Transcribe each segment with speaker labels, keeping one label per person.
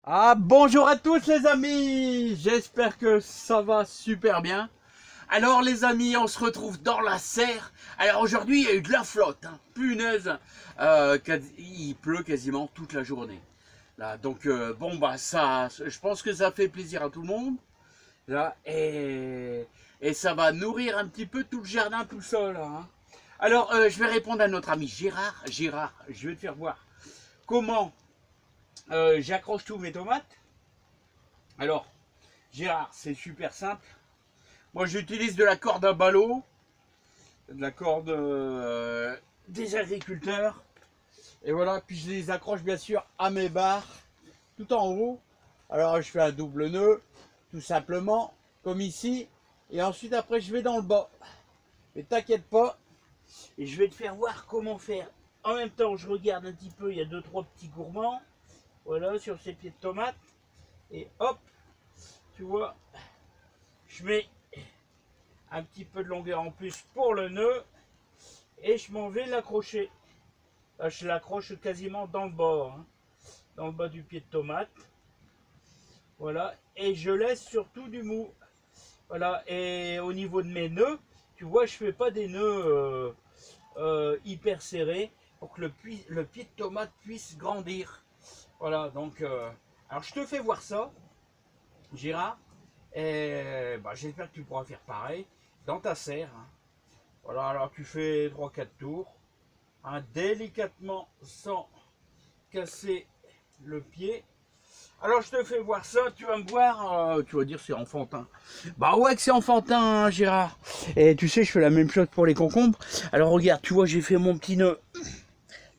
Speaker 1: Ah, bonjour à tous les amis, j'espère que ça va super bien. Alors les amis, on se retrouve dans la serre. Alors aujourd'hui, il y a eu de la flotte, hein. Punaise, il pleut quasiment toute la journée. Là, donc bon bah ça, je pense que ça fait plaisir à tout le monde. Là, et ça va nourrir un petit peu tout le jardin tout seul, hein. Alors je vais répondre à notre ami Gérard. Gérard, je vais te faire voir comment j'accroche tous mes tomates. Alors, Gérard, c'est super simple. Moi, j'utilise de la corde à ballot, de la corde des agriculteurs. Et voilà, puis je les accroche bien sûr à mes barres, tout en haut. Alors, je fais un double nœud, tout simplement, comme ici. Et ensuite, après, je vais dans le bas. Mais t'inquiète pas, et je vais te faire voir comment faire. En même temps, je regarde un petit peu, il y a 2-3 petits gourmands. Voilà, sur ces pieds de tomates. Et hop, tu vois, je mets un petit peu de longueur en plus pour le nœud et je m'en vais l'accrocher. Là, je l'accroche quasiment dans le bord, hein, dans le bas du pied de tomate. Voilà, et je laisse surtout du mou. Voilà, et au niveau de mes nœuds, tu vois, je fais pas des nœuds hyper serrés pour que le pied de tomate puisse grandir. Voilà, donc, alors je te fais voir ça, Gérard. Et bah, j'espère que tu pourras faire pareil dans ta serre, hein. Voilà, alors tu fais 3-4 tours, hein, délicatement sans casser le pied. Alors je te fais voir ça, tu vas me voir, tu vas dire c'est enfantin. Bah ouais que c'est enfantin, hein, Gérard. Et tu sais, je fais la même chose pour les concombres. Alors regarde, tu vois, j'ai fait mon petit nœud.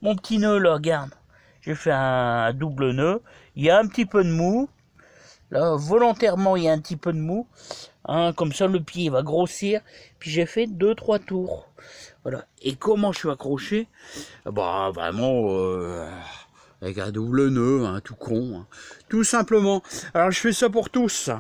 Speaker 1: Mon petit nœud là, regarde. J'ai fait un double nœud. Il y a un petit peu de mou. Là, volontairement, il y a un petit peu de mou. Hein, comme ça, le pied va grossir. Puis j'ai fait 2-3 tours. Voilà. Et comment je suis accroché? Bah, vraiment, avec un double nœud, hein, tout con. Hein. Tout simplement. Alors, je fais ça pour tous.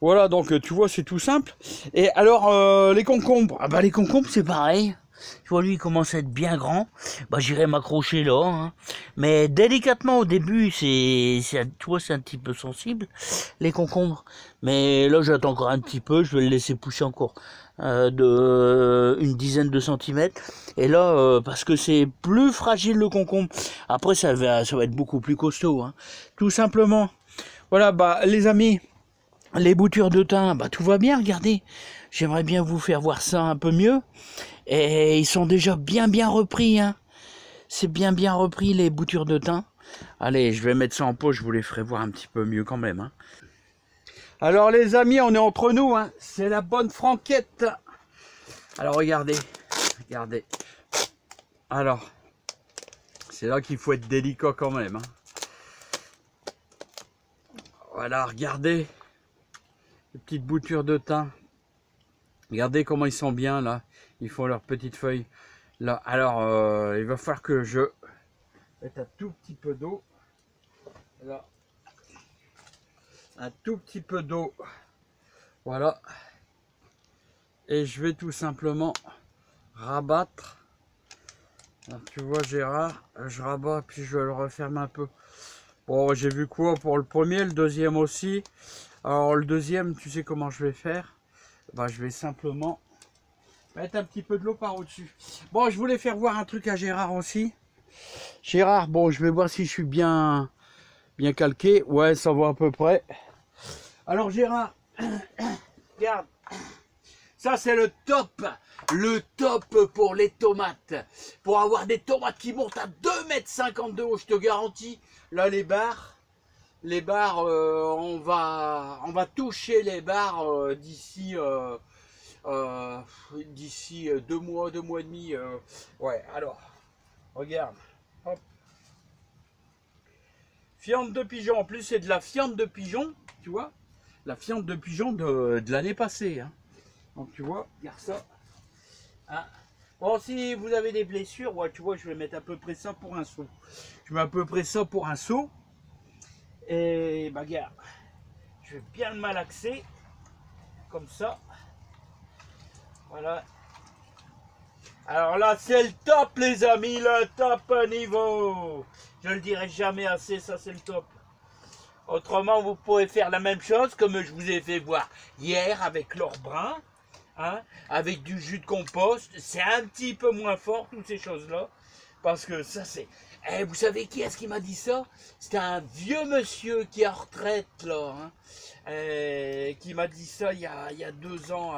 Speaker 1: Voilà, donc, tu vois, c'est tout simple. Et alors, les concombres. Ah bah, les concombres, c'est pareil. Tu vois, lui, il commence à être bien grand. Bah, j'irai m'accrocher là. Hein. Mais délicatement, au début, tu vois, c'est un petit peu sensible, les concombres. Mais là, j'attends encore un petit peu. Je vais le laisser pousser encore de une dizaine de centimètres. Et là, parce que c'est plus fragile le concombre. Après, ça va être beaucoup plus costaud. Hein. Tout simplement. Voilà, bah, les amis, les boutures de thym, bah, tout va bien, regardez. J'aimerais bien vous faire voir ça un peu mieux. Et ils sont déjà bien repris, hein. C'est bien repris les boutures de thym. Allez, je vais mettre ça en pause, je vous les ferai voir un petit peu mieux quand même, hein. Alors les amis, on est entre nous, hein. C'est la bonne franquette. Alors regardez, regardez. Alors, c'est là qu'il faut être délicat quand même, hein. Voilà, regardez. Les petites boutures de thym. Regardez comment ils sont bien là. Ils font leurs petites feuilles. Là, alors, il va falloir que je mette un tout petit peu d'eau. Là, un tout petit peu d'eau. Voilà. Et je vais tout simplement rabattre. Alors, tu vois, Gérard, je rabats puis je le referme un peu. Bon, j'ai vu quoi pour le premier, le deuxième aussi. Alors, le deuxième, tu sais comment je vais faire? Bah, je vais simplement mettre un petit peu de l'eau par au-dessus. Bon, je voulais faire voir un truc à Gérard aussi. Gérard, bon, je vais voir si je suis bien calqué. Ouais, ça va à peu près. Alors Gérard, regarde, ça c'est le top pour les tomates. Pour avoir des tomates qui montent à 2,50 m de haut, je te garantis. Là les barres, on va toucher les barres d'ici 2 mois, 2 mois et demi. Ouais, alors, regarde. Hop. Fiente de pigeon, en plus c'est de la fiente de pigeon, tu vois. La fiente de pigeon de l'année passée. Hein. Donc tu vois, regarde ça. Hein. Bon, si vous avez des blessures, ouais, tu vois, je vais mettre à peu près ça pour un seau. Je mets à peu près ça pour un seau. Et bah regarde, je vais bien le malaxer. Comme ça. Voilà. Alors là, c'est le top les amis, le top niveau. Je le dirai jamais assez, ça c'est le top. Autrement, vous pouvez faire la même chose comme je vous ai fait voir hier avec l'or brun, hein, avec du jus de compost. C'est un petit peu moins fort, toutes ces choses-là, parce que ça c'est... Eh, vous savez qui est-ce qui m'a dit ça? C'était un vieux monsieur qui est en retraite, là, hein, qui m'a dit ça il y a 2 ans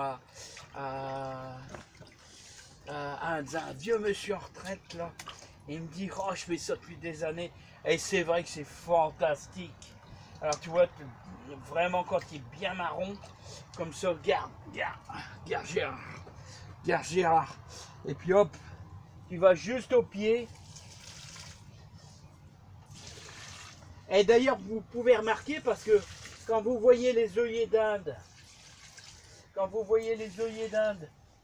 Speaker 1: un vieux monsieur en retraite, là. Il me dit, oh, je fais ça depuis des années, et c'est vrai que c'est fantastique. Alors tu vois, vraiment quand il est bien marron, comme ça, regarde Gérard. Et puis hop, tu vas juste au pied. Et d'ailleurs, vous pouvez remarquer, parce que quand vous voyez les œillets d'Inde,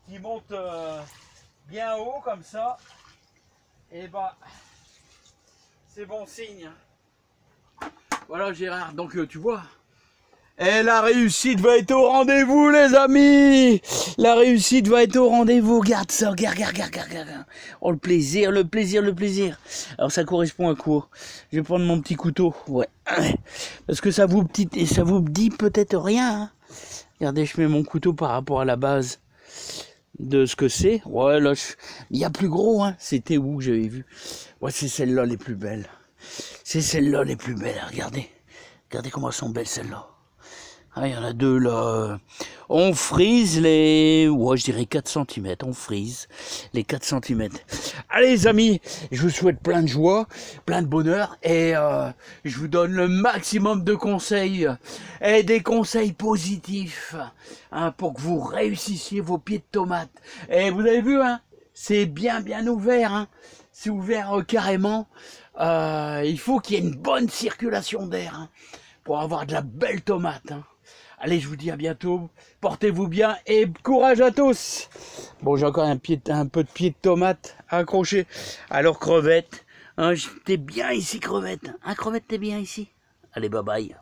Speaker 1: qui montent bien haut comme ça, et ben, c'est bon signe. Voilà Gérard, donc tu vois. Et la réussite va être au rendez-vous, les amis. La réussite va être au rendez-vous. Regarde ça, regarde. Oh, le plaisir. Alors ça correspond à quoi? Je vais prendre mon petit couteau. Ouais. Parce que ça vous dit peut-être rien. Hein. Regardez, je mets mon couteau par rapport à la base de ce que c'est. Ouais, là, il y a plus gros. Hein. C'était où que j'avais vu? Ouais, c'est celles-là les plus belles. Regardez. Regardez comment elles sont belles, celles-là. Ah, il y en a 2 là. On frise les... Ouais, je dirais 4 cm. On frise les 4 cm. Allez les amis, je vous souhaite plein de joie, plein de bonheur. Et je vous donne le maximum de conseils. Et des conseils positifs. Hein, pour que vous réussissiez vos pieds de tomates. Et vous avez vu, hein, c'est bien ouvert. Hein. C'est ouvert carrément. Il faut qu'il y ait une bonne circulation d'air. Hein, pour avoir de la belle tomate. Hein. Allez, je vous dis à bientôt, portez-vous bien et courage à tous. Bon, j'ai encore un peu de pied de tomate accroché. Alors, crevette, hein, t'es bien ici, crevette. Hein, crevette, t'es bien ici. Allez, bye bye.